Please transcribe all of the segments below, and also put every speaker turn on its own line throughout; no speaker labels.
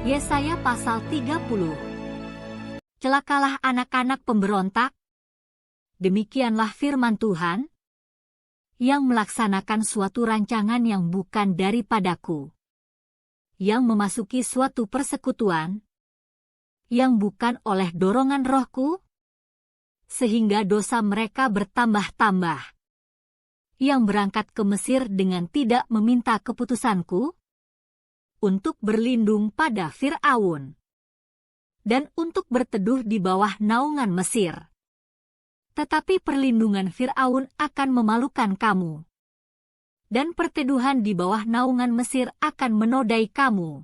Yesaya pasal 30. Celakalah anak-anak pemberontak. Demikianlah firman Tuhan, yang melaksanakan suatu rancangan yang bukan daripadaku, yang memasuki suatu persekutuan, yang bukan oleh dorongan rohku, sehingga dosa mereka bertambah-tambah, yang berangkat ke Mesir dengan tidak meminta keputusanku, untuk berlindung pada Fir'aun, dan untuk berteduh di bawah naungan Mesir. Tetapi perlindungan Fir'aun akan memalukan kamu, dan perteduhan di bawah naungan Mesir akan menodai kamu.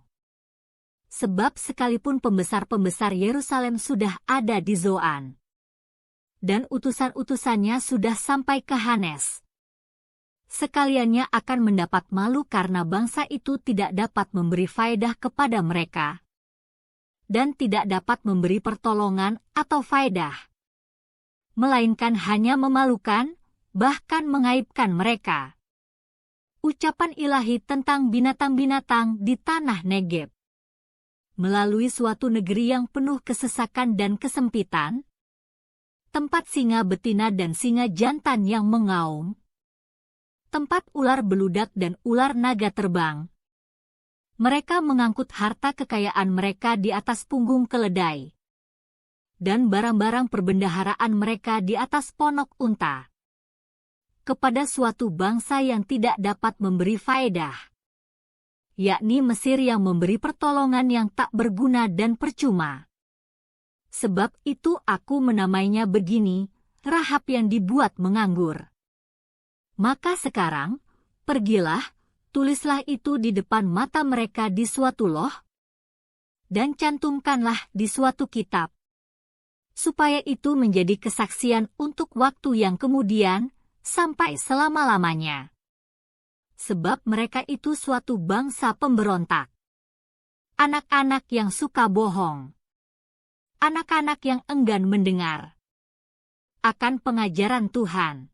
Sebab sekalipun pembesar-pembesar Yerusalem sudah ada di Zoan, dan utusan-utusannya sudah sampai ke Hanes, sekaliannya akan mendapat malu karena bangsa itu tidak dapat memberi faedah kepada mereka, dan tidak dapat memberi pertolongan atau faedah, melainkan hanya memalukan, bahkan mengaibkan mereka. Ucapan ilahi tentang binatang-binatang di tanah Negeb. Melalui suatu negeri yang penuh kesesakan dan kesempitan, tempat singa betina dan singa jantan yang mengaum, tempat ular beludak dan ular naga terbang. Mereka mengangkut harta kekayaan mereka di atas punggung keledai, dan barang-barang perbendaharaan mereka di atas ponok unta, kepada suatu bangsa yang tidak dapat memberi faedah, yakni Mesir yang memberi pertolongan yang tak berguna dan percuma. Sebab itu aku menamainya begini, Rahab yang dibuat menganggur. Maka sekarang, pergilah, tulislah itu di depan mata mereka di suatu loh, dan cantumkanlah di suatu kitab, supaya itu menjadi kesaksian untuk waktu yang kemudian, sampai selama-lamanya. Sebab mereka itu suatu bangsa pemberontak, anak-anak yang suka bohong, anak-anak yang enggan mendengar akan pengajaran Tuhan,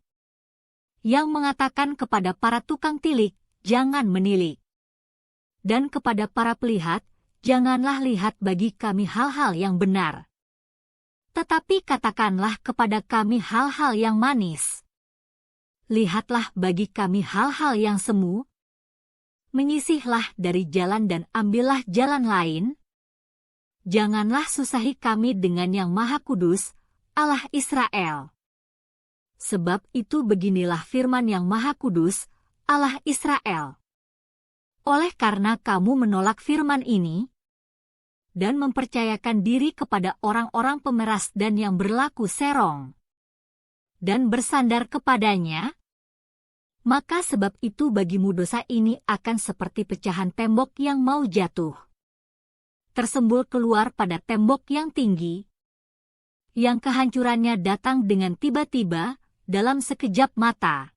yang mengatakan kepada para tukang tilik, jangan menilik, dan kepada para pelihat, janganlah lihat bagi kami hal-hal yang benar, tetapi katakanlah kepada kami hal-hal yang manis. Lihatlah bagi kami hal-hal yang semu, menyisihlah dari jalan dan ambillah jalan lain. Janganlah susahi kami dengan yang Maha Kudus, Allah Israel. Sebab itu beginilah firman yang Maha Kudus, Allah Israel. Oleh karena kamu menolak firman ini, dan mempercayakan diri kepada orang-orang pemeras dan yang berlaku serong, dan bersandar kepadanya, maka sebab itu bagimu dosa ini akan seperti pecahan tembok yang mau jatuh, tersembul keluar pada tembok yang tinggi, yang kehancurannya datang dengan tiba-tiba, dalam sekejap mata.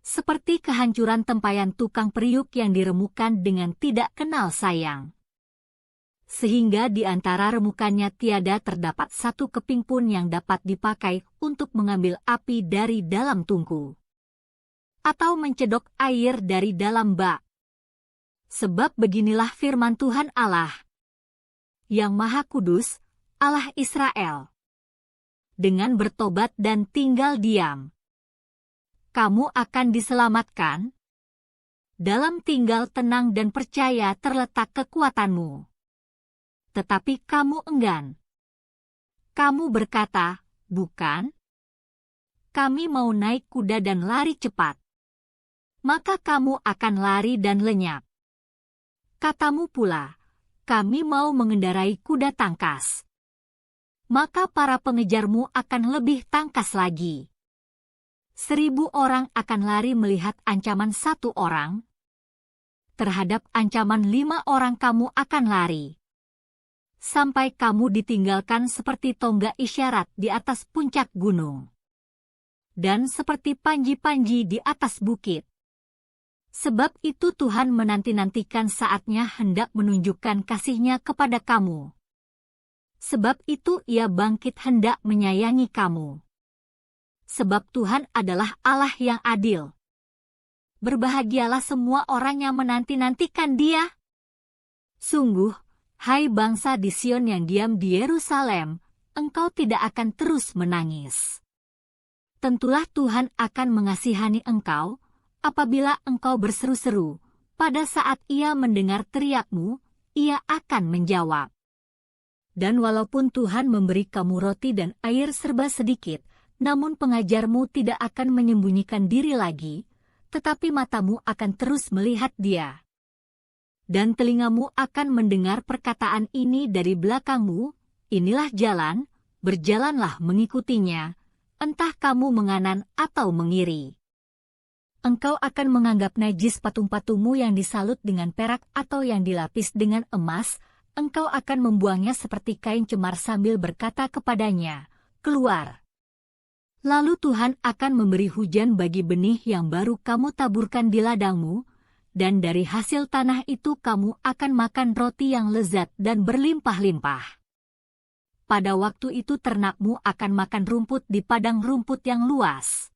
Seperti kehancuran tempayan tukang periuk yang diremukan dengan tidak kenal sayang. Sehingga di antara remukannya tiada terdapat satu keping pun yang dapat dipakai untuk mengambil api dari dalam tungku, atau mencedok air dari dalam bak. Sebab beginilah firman Tuhan Allah, yang Maha Kudus, Allah Israel. Dengan bertobat dan tinggal diam, kamu akan diselamatkan. Dalam tinggal tenang dan percaya terletak kekuatanmu. Tetapi kamu enggan. Kamu berkata, bukan? Kami mau naik kuda dan lari cepat. Maka kamu akan lari dan lenyap. Katamu pula, kami mau mengendarai kuda tangkas. Maka para pengejarmu akan lebih tangkas lagi. 1000 orang akan lari melihat ancaman 1 orang. Terhadap ancaman 5 orang kamu akan lari. Sampai kamu ditinggalkan seperti tonggak isyarat di atas puncak gunung, dan seperti panji-panji di atas bukit. Sebab itu Tuhan menanti-nantikan saatnya hendak menunjukkan kasih-Nya kepada kamu. Sebab itu Ia bangkit hendak menyayangi kamu. Sebab Tuhan adalah Allah yang adil. Berbahagialah semua orang yang menanti-nantikan Dia. Sungguh, Hai bangsa di Sion yang diam di Yerusalem, engkau tidak akan terus menangis. Tentulah Tuhan akan mengasihani engkau, apabila engkau berseru-seru. Pada saat Ia mendengar teriakmu, Ia akan menjawab. Dan walaupun Tuhan memberi kamu roti dan air serba sedikit, namun pengajarmu tidak akan menyembunyikan diri lagi, tetapi matamu akan terus melihat Dia. Dan telingamu akan mendengar perkataan ini dari belakangmu, inilah jalan, berjalanlah mengikutinya, entah kamu menganan atau mengiri. Engkau akan menganggap najis patung-patungmu yang disalut dengan perak atau yang dilapis dengan emas, engkau akan membuangnya seperti kain cemar sambil berkata kepadanya, keluar. Lalu Tuhan akan memberi hujan bagi benih yang baru kamu taburkan di ladangmu, dan dari hasil tanah itu kamu akan makan roti yang lezat dan berlimpah-limpah. Pada waktu itu ternakmu akan makan rumput di padang rumput yang luas.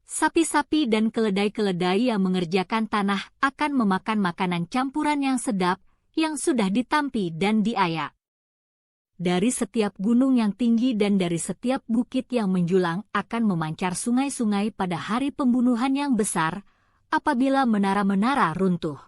Sapi-sapi dan keledai-keledai yang mengerjakan tanah akan memakan makanan campuran yang sedap, yang sudah ditampi dan diayak. Dari setiap gunung yang tinggi dan dari setiap bukit yang menjulang akan memancar sungai-sungai pada hari pembunuhan yang besar, apabila menara-menara runtuh.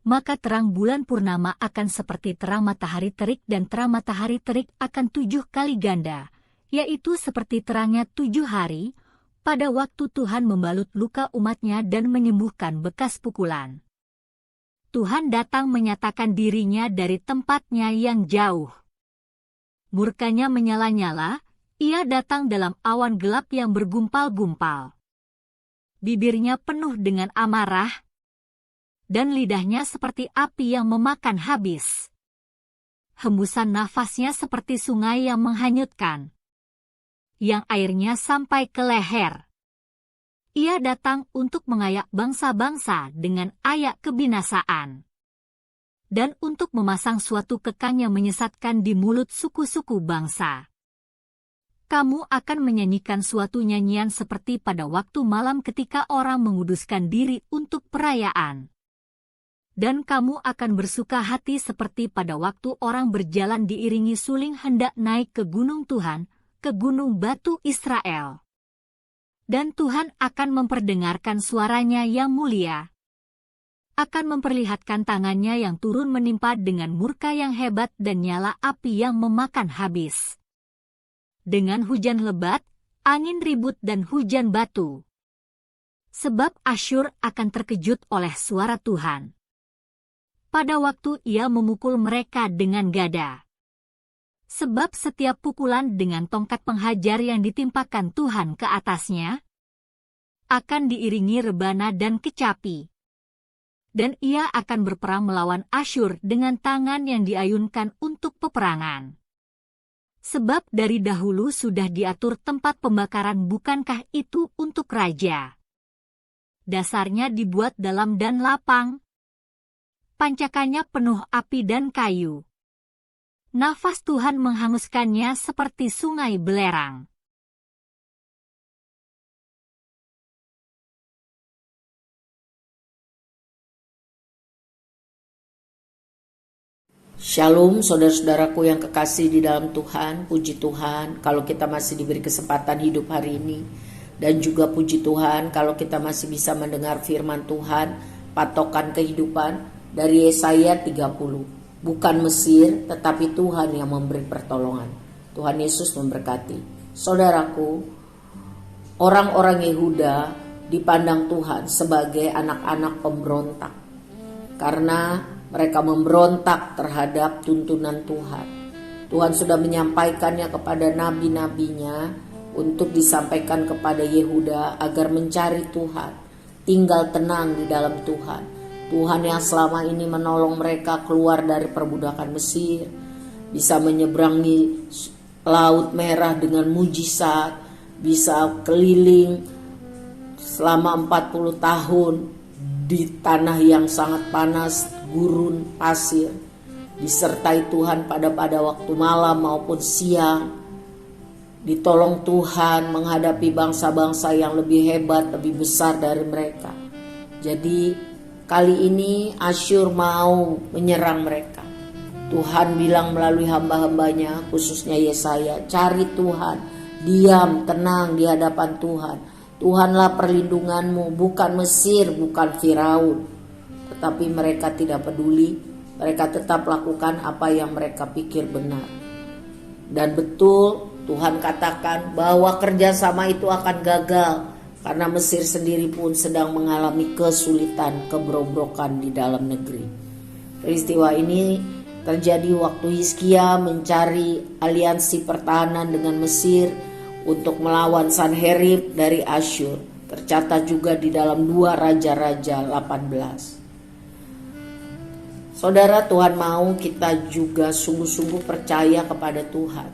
Maka terang bulan purnama akan seperti terang matahari terik dan terang matahari terik akan 7 kali ganda, yaitu seperti terangnya 7 hari, pada waktu Tuhan membalut luka umatnya dan menyembuhkan bekas pukulan. Tuhan datang menyatakan dirinya dari tempatnya yang jauh. Murkanya menyala-nyala, Ia datang dalam awan gelap yang bergumpal-gumpal. Bibirnya penuh dengan amarah, dan lidahnya seperti api yang memakan habis. Hembusan nafasnya seperti sungai yang menghanyutkan, yang airnya sampai ke leher. Ia datang untuk mengayak bangsa-bangsa dengan ayak kebinasaan, dan untuk memasang suatu kekang yang menyesatkan di mulut suku-suku bangsa. Kamu akan menyanyikan suatu nyanyian seperti pada waktu malam ketika orang menguduskan diri untuk perayaan. Dan kamu akan bersuka hati seperti pada waktu orang berjalan diiringi suling hendak naik ke gunung Tuhan, ke gunung batu Israel. Dan Tuhan akan memperdengarkan suaranya yang mulia. Akan memperlihatkan tangannya yang turun menimpa dengan murka yang hebat dan nyala api yang memakan habis. Dengan hujan lebat, angin ribut dan hujan batu. Sebab Asyur akan terkejut oleh suara Tuhan. Pada waktu Ia memukul mereka dengan gada. Sebab setiap pukulan dengan tongkat penghajar yang ditimpakan Tuhan ke atasnya, akan diiringi rebana dan kecapi. Dan Ia akan berperang melawan Asyur dengan tangan yang diayunkan untuk peperangan. Sebab dari dahulu sudah diatur tempat pembakaran, bukankah itu untuk raja? Dasarnya dibuat dalam dan lapang. Pancakannya penuh api dan kayu. Nafas Tuhan menghanguskannya seperti sungai belerang.
Shalom saudara-saudaraku yang kekasih di dalam Tuhan. Puji Tuhan kalau kita masih diberi kesempatan hidup hari ini. Dan juga puji Tuhan kalau kita masih bisa mendengar firman Tuhan, patokan kehidupan dari Yesaya 30. Bukan Mesir tetapi Tuhan yang memberi pertolongan. Tuhan Yesus memberkati. Saudaraku, orang-orang Yehuda dipandang Tuhan sebagai anak-anak pemberontak. Karena mereka memberontak terhadap tuntunan Tuhan. Tuhan sudah menyampaikannya kepada nabi-nabinya untuk disampaikan kepada Yehuda agar mencari Tuhan, tinggal tenang di dalam Tuhan. Tuhan yang selama ini menolong mereka keluar dari perbudakan Mesir, bisa menyeberangi Laut Merah dengan mujizat, bisa keliling selama 40 tahun di tanah yang sangat panas, gurun, pasir, disertai Tuhan pada waktu malam maupun siang, ditolong Tuhan menghadapi bangsa-bangsa yang lebih hebat, lebih besar dari mereka. Jadi kali ini Asyur mau menyerang mereka. Tuhan bilang melalui hamba-hambanya, khususnya Yesaya, cari Tuhan, diam, tenang di hadapan Tuhan. Tuhanlah perlindunganmu, bukan Mesir, bukan Firaun. Tetapi mereka tidak peduli, mereka tetap lakukan apa yang mereka pikir benar. Dan betul Tuhan katakan bahwa kerjasama itu akan gagal, karena Mesir sendiri pun sedang mengalami kesulitan, keberobrokan di dalam negeri. Peristiwa ini terjadi waktu Hizkia mencari aliansi pertahanan dengan Mesir untuk melawan Sanherib dari Asyur. Tercatat juga di dalam 2 Raja-Raja 18. Saudara, Tuhan mau kita juga sungguh-sungguh percaya kepada Tuhan,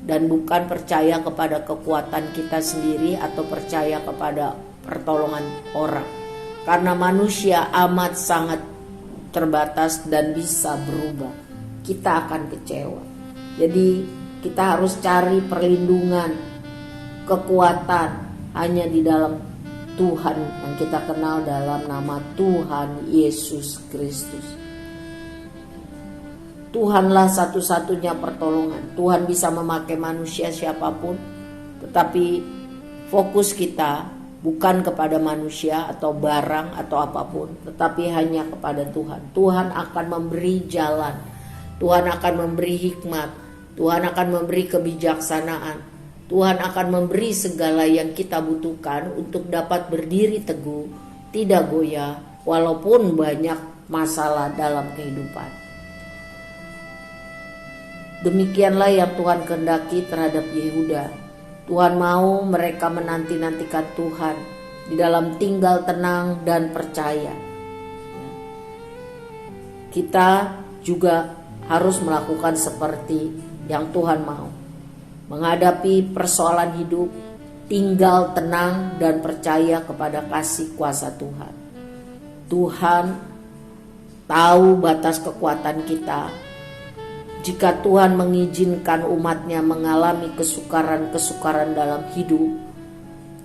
dan bukan percaya kepada kekuatan kita sendiri atau percaya kepada pertolongan orang. Karena manusia amat sangat terbatas dan bisa berubah. Kita akan kecewa. Jadi kita harus cari perlindungan, kekuatan hanya di dalam Tuhan yang kita kenal dalam nama Tuhan Yesus Kristus. Tuhanlah satu-satunya pertolongan. Tuhan bisa memakai manusia siapapun, tetapi fokus kita bukan kepada manusia atau barang atau apapun, tetapi hanya kepada Tuhan. Tuhan akan memberi jalan, Tuhan akan memberi hikmat, Tuhan akan memberi kebijaksanaan, Tuhan akan memberi segala yang kita butuhkan untuk dapat berdiri teguh, tidak goyah, walaupun banyak masalah dalam kehidupan. Demikianlah yang Tuhan kehendaki terhadap Yehuda. Tuhan mau mereka menanti-nantikan Tuhan di dalam tinggal tenang dan percaya. Kita juga harus melakukan seperti yang Tuhan mau. Menghadapi persoalan hidup, tinggal tenang dan percaya kepada kasih kuasa Tuhan. Tuhan tahu batas kekuatan kita. Jika Tuhan mengizinkan umatnya mengalami kesukaran-kesukaran dalam hidup,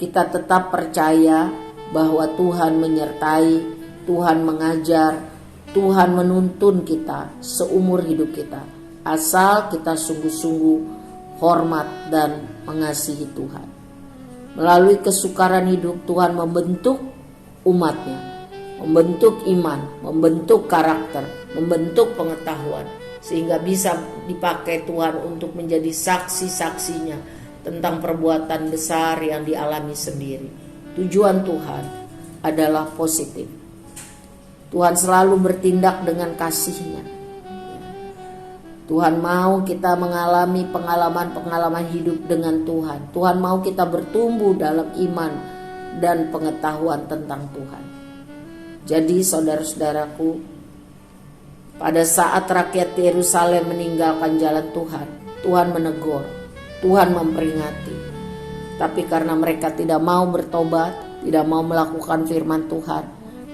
kita tetap percaya bahwa Tuhan menyertai, Tuhan mengajar, Tuhan menuntun kita seumur hidup kita. Asal kita sungguh-sungguh hormat dan mengasihi Tuhan. Melalui kesukaran hidup, Tuhan membentuk umatnya, membentuk iman, membentuk karakter, membentuk pengetahuan, sehingga bisa dipakai Tuhan untuk menjadi saksi-saksinya tentang perbuatan besar yang dialami sendiri. Tujuan Tuhan adalah positif. Tuhan selalu bertindak dengan kasih-Nya. Tuhan mau kita mengalami pengalaman-pengalaman hidup dengan Tuhan. Tuhan mau kita bertumbuh dalam iman dan pengetahuan tentang Tuhan. Jadi saudara-saudaraku, pada saat rakyat Yerusalem meninggalkan jalan Tuhan, Tuhan menegur, Tuhan memperingati. Tapi karena mereka tidak mau bertobat, tidak mau melakukan firman Tuhan,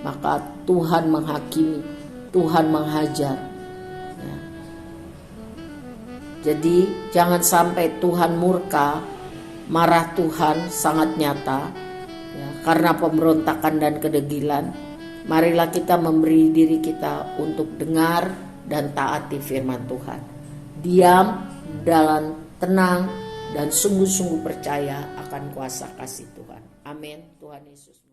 maka Tuhan menghakimi, Tuhan menghajar. Ya. Jadi jangan sampai Tuhan murka, marah Tuhan sangat nyata ya, karena pemberontakan dan kedegilan. Marilah kita memberi diri kita untuk dengar dan taati firman Tuhan. Diam dalam tenang dan sungguh-sungguh percaya akan kuasa kasih Tuhan. Amin. Tuhan Yesus.